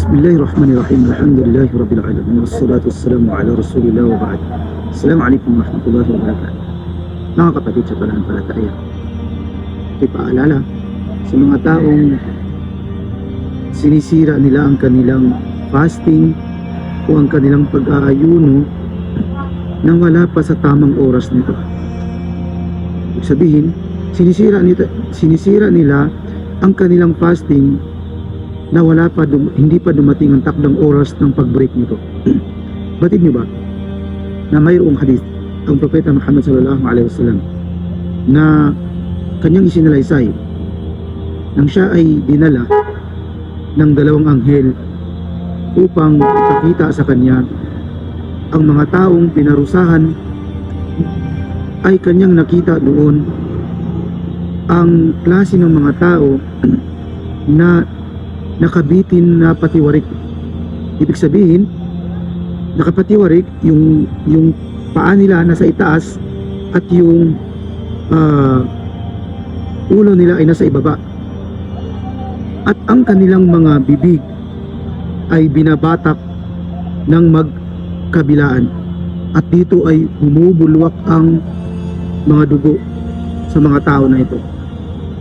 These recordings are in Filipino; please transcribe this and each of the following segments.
Bismillahirrahmanirrahim. Alhamdulillahi Rabbil Alamin. Wassalatu wassalamu ala Rasulillah wa ba'd. Assalamualaikum warahmatullahi wabarakatuh. Mga kapatid sa pananampalataya, ito'y paalala sa mga taong sinisira nila ang kanilang fasting o ang kanilang pag-aayuno nang wala pa sa tamang oras nito. Ibig sabihin, sinisira nila ang kanilang fasting na hindi pa dumating ang takdang oras ng pag-break nito. Batid niyo ba na mayroong hadith ang Propeta Muhammad sallallahu alaihi wasallam na kanyang isinalaysay nang siya ay dinala ng dalawang anghel upang ipakita sa kanya ang mga taong pinarusahan, ay kanyang nakita doon ang klase ng mga tao na nakabitin na patiwarik. Ibig sabihin, nakapatiwarik yung paa nila nasa itaas at yung ulo nila ay nasa ibaba. At ang kanilang mga bibig ay binabatak ng magkabilaan. At dito ay bumubulwak ang mga dugo sa mga tao na ito.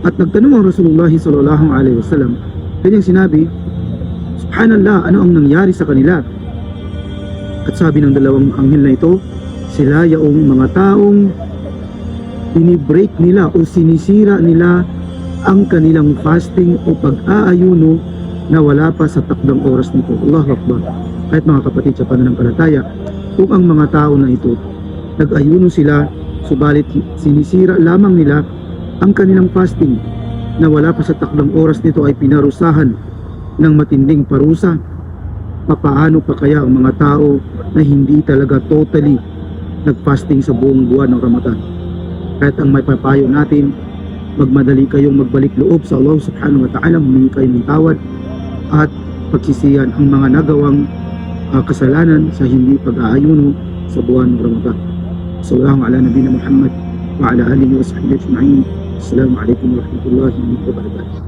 At nagtanong ang Rasulullah sallallahu alaihi wasallam, kanyang sinabi, Subhanallah, ano ang nangyari sa kanila? At sabi ng dalawang anghel na ito, sila yaong mga taong binibreak nila o sinisira nila ang kanilang fasting o pag-aayuno na wala pa sa takdang oras nito. Allahu Akbar. Kahit mga kapatid sa pananampalataya, kung ang mga tao na ito nag-ayuno sila, subalit sinisira lamang nila ang kanilang fasting na wala pa sa takdang oras nito ay pinarusahan ng matinding parusa, papaano pa kaya ang mga tao na hindi talaga totally nagfasting sa buong buwan ng Ramadan? Kahit ang may papayo natin, magmadali kayong magbalik loob sa Allah subhanahu wa ta'ala, humingi kayo ng tawad at pagsisihan ang mga nagawang kasalanan sa hindi pag-aayuno sa buwan ng Ramadan. Sallallahu ala nabiyina Muhammad wa ala alihi wa sahbihi ajma'in. Assalamualaikum warahmatullahi wabarakatuh.